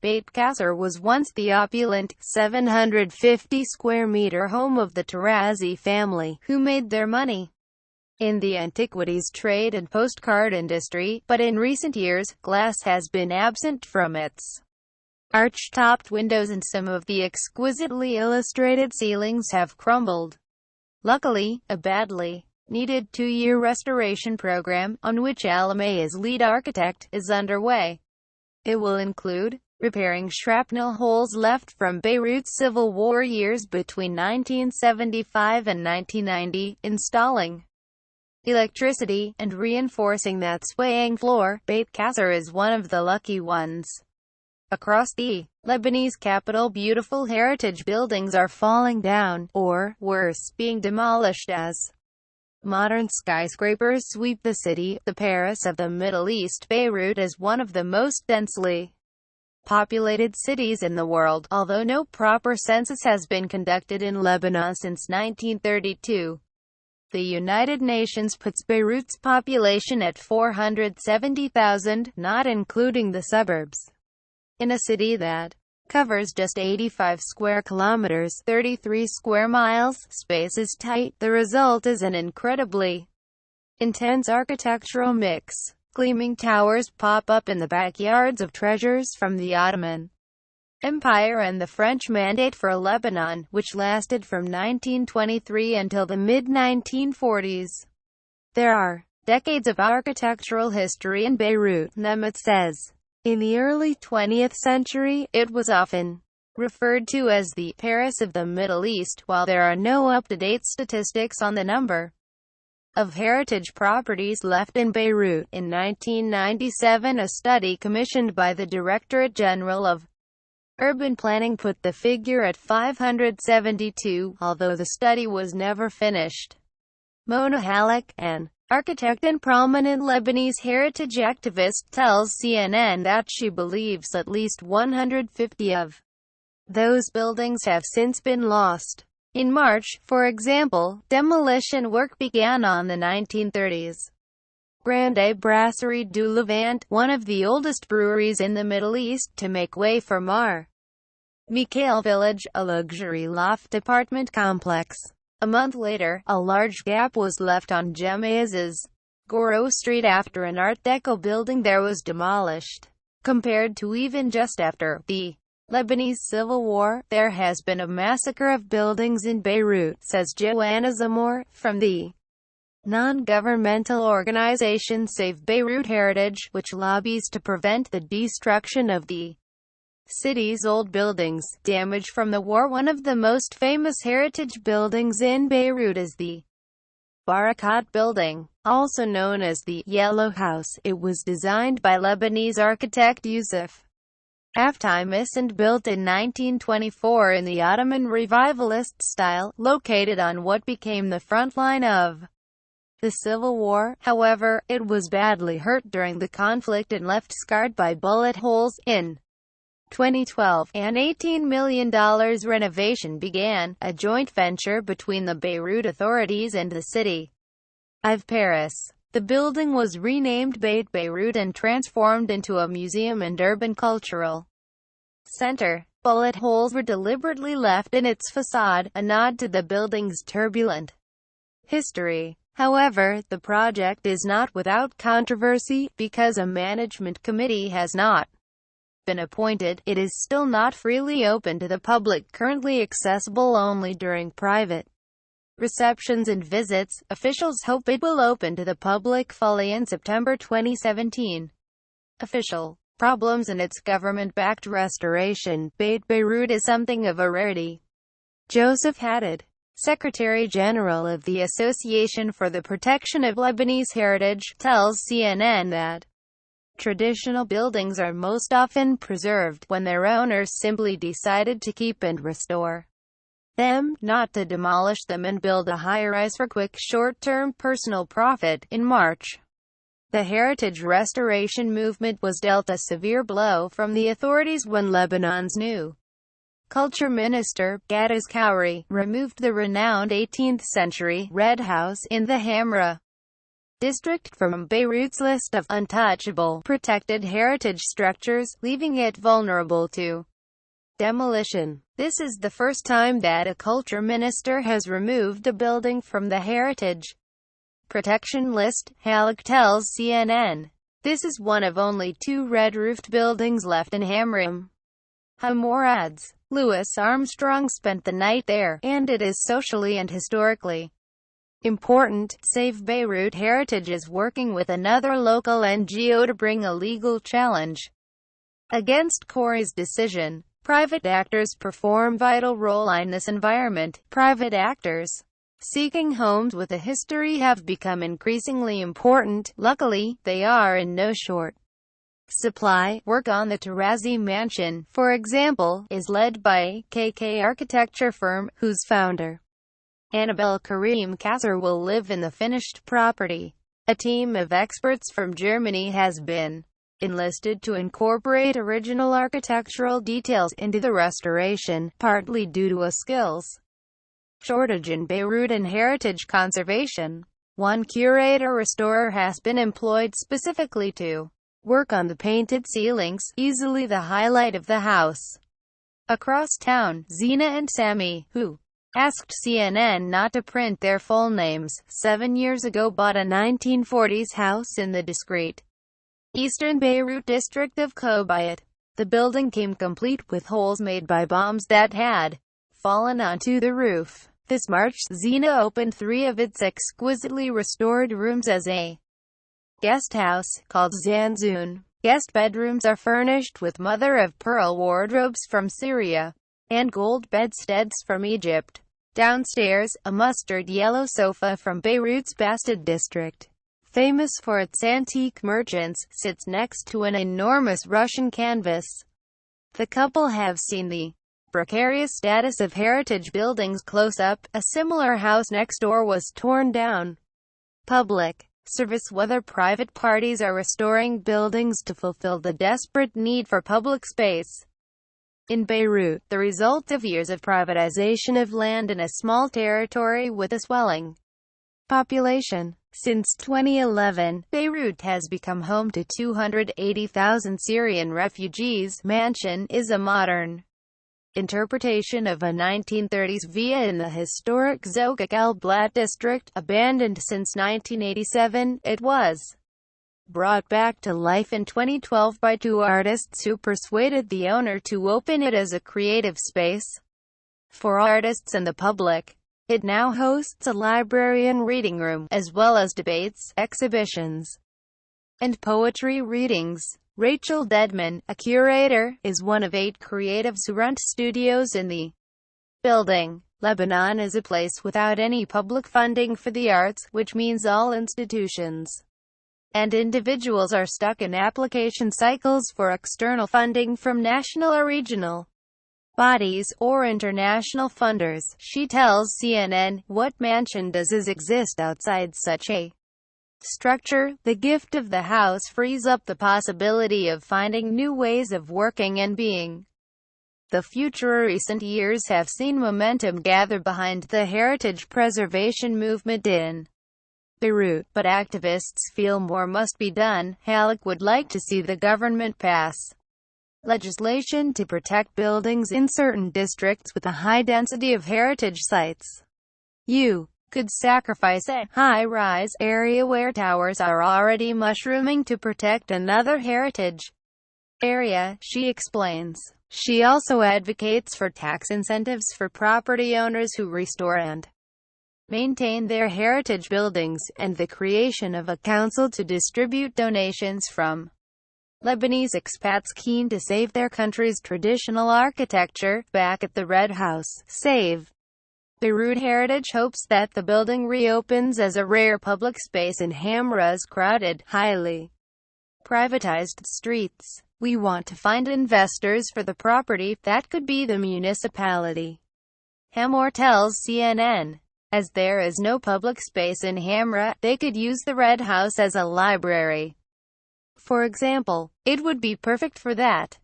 Beit Kasser was once the opulent, 750-square-meter home of the Tarazi family, who made their money in the antiquities trade and postcard industry, but in recent years, glass has been absent from its arch-topped windows and some of the exquisitely illustrated ceilings have crumbled. Luckily, a badly needed 2-year restoration program, on which Alamay is lead architect, is underway. It will include repairing shrapnel holes left from Beirut's Civil War years between 1975 and 1990, installing electricity, and reinforcing that swaying floor. Beit Kasser is one of the lucky ones. Across the Lebanese capital, beautiful heritage buildings are falling down, or, worse, being demolished as modern skyscrapers sweep the city. The Paris of the Middle East, Beirut is one of the most densely populated cities in the world, although no proper census has been conducted in Lebanon since 1932. The United Nations puts Beirut's population at 470,000, not including the suburbs. In a city that covers just 85 square kilometers, 33 square miles, space is tight. The result is an incredibly intense architectural mix. Gleaming towers pop up in the backyards of treasures from the Ottoman Empire and the French Mandate for Lebanon, which lasted from 1923 until the mid-1940s. There are decades of architectural history in Beirut, Nemet says. In the early 20th century, it was often referred to as the Paris of the Middle East, while there are no up-to-date statistics on the number of heritage properties left in Beirut. In 1997, a study commissioned by the Directorate General of Urban Planning put the figure at 572, although the study was never finished. Mona Halak, an architect and prominent Lebanese heritage activist, tells CNN that she believes at least 150 of those buildings have since been lost. In March, for example, demolition work began on the 1930s. Grande Brasserie du Levant, one of the oldest breweries in the Middle East, to make way for Mar Mikhail Village, a luxury loft apartment complex. A month later, a large gap was left on Jemaiz's Goro Street after an Art Deco building there was demolished. Compared to even just after the Lebanese Civil War, there has been a massacre of buildings in Beirut, says Joanna Zamor, from the non-governmental organization Save Beirut Heritage, which lobbies to prevent the destruction of the city's old buildings. Damage from the war. One of the most famous heritage buildings in Beirut is the Barakat building, also known as the Yellow House. It was designed by Lebanese architect Yusuf Aftimis and built in 1924 in the Ottoman Revivalist style, located on what became the front line of the Civil War. However, it was badly hurt during the conflict and left scarred by bullet holes. In 2012, an $18 million renovation began, a joint venture between the Beirut authorities and the city of Paris. The building was renamed Beit Beirut and transformed into a museum and urban cultural center. Bullet holes were deliberately left in its facade, a nod to the building's turbulent history. However, the project is not without controversy. Because a management committee has not been appointed, it is still not freely open to the public, currently accessible only during private receptions and visits. Officials hope it will open to the public fully in September 2017. Official problems in its government-backed restoration. Beit Beirut is something of a rarity. Joseph Haddad, Secretary General of the Association for the Protection of Lebanese Heritage, tells CNN that traditional buildings are most often preserved when their owners simply decided to keep and restore them, not to demolish them and build a high-rise for quick short-term personal profit. In March, the heritage restoration movement was dealt a severe blow from the authorities when Lebanon's new Culture Minister, Gadis Khoury, removed the renowned 18th-century Red House in the Hamra district from Beirut's list of untouchable, protected heritage structures, leaving it vulnerable to demolition. This is the first time that a culture minister has removed a building from the heritage protection list, Halleck tells CNN. This is one of only 2 red-roofed buildings left in Hamrim. Hamor adds, Louis Armstrong spent the night there, and it is socially and historically important. Save Beirut Heritage is working with another local NGO to bring a legal challenge against Corey's decision. Private actors perform vital role in this environment. Private actors seeking homes with a history have become increasingly important. Luckily, they are in no short supply. Work on the Tarazi mansion, for example, is led by a KK architecture firm, whose founder, Annabelle Karim Kasser, will live in the finished property. A team of experts from Germany has been enlisted to incorporate original architectural details into the restoration, partly due to a skills shortage in Beirut and heritage conservation. One curator-restorer has been employed specifically to work on the painted ceilings, easily the highlight of the house. Across town, Zina and Sammy, who asked CNN not to print their full names, 7 years ago bought a 1940s house in the discreet eastern Beirut district of Kobayat. The building came complete with holes made by bombs that had fallen onto the roof. This March, Zina opened 3 of its exquisitely restored rooms as a guest house, called Zanzoon. Guest bedrooms are furnished with mother-of-pearl wardrobes from Syria and gold bedsteads from Egypt. Downstairs, a mustard yellow sofa from Beirut's Bastid district, famous for its antique merchants, sits next to an enormous Russian canvas. The couple have seen the precarious status of heritage buildings close up. A similar house next door was torn down. Public service. Whether private parties are restoring buildings to fulfill the desperate need for public space in Beirut, the result of years of privatization of land in a small territory with a swelling population. Since 2011, Beirut has become home to 280,000 Syrian refugees. Mansion is a modern interpretation of a 1930s villa in the historic Zogak al-Blat district. Abandoned since 1987, it was brought back to life in 2012 by 2 artists who persuaded the owner to open it as a creative space for artists and the public. It now hosts a library and reading room, as well as debates, exhibitions, and poetry readings. Rachel Dedman, a curator, is one of 8 creatives who run studios in the building. Lebanon is a place without any public funding for the arts, which means all institutions and individuals are stuck in application cycles for external funding from national or regional bodies, or international funders. She tells CNN, what mansion does exist outside such a structure? The gift of the house frees up the possibility of finding new ways of working and being. The future. Recent years have seen momentum gather behind the heritage preservation movement in Beirut, but activists feel more must be done. Halleck would like to see the government pass legislation to protect buildings in certain districts with a high density of heritage sites. You could sacrifice a high-rise area where towers are already mushrooming to protect another heritage area, she explains. She also advocates for tax incentives for property owners who restore and maintain their heritage buildings, and the creation of a council to distribute donations from Lebanese expats keen to save their country's traditional architecture. Back at the Red House, Save Beirut Heritage hopes that the building reopens as a rare public space in Hamra's crowded, highly privatized streets. We want to find investors for the property. That could be the municipality, Hamor tells CNN. As there is no public space in Hamra, they could use the Red House as a library, for example. It would be perfect for that.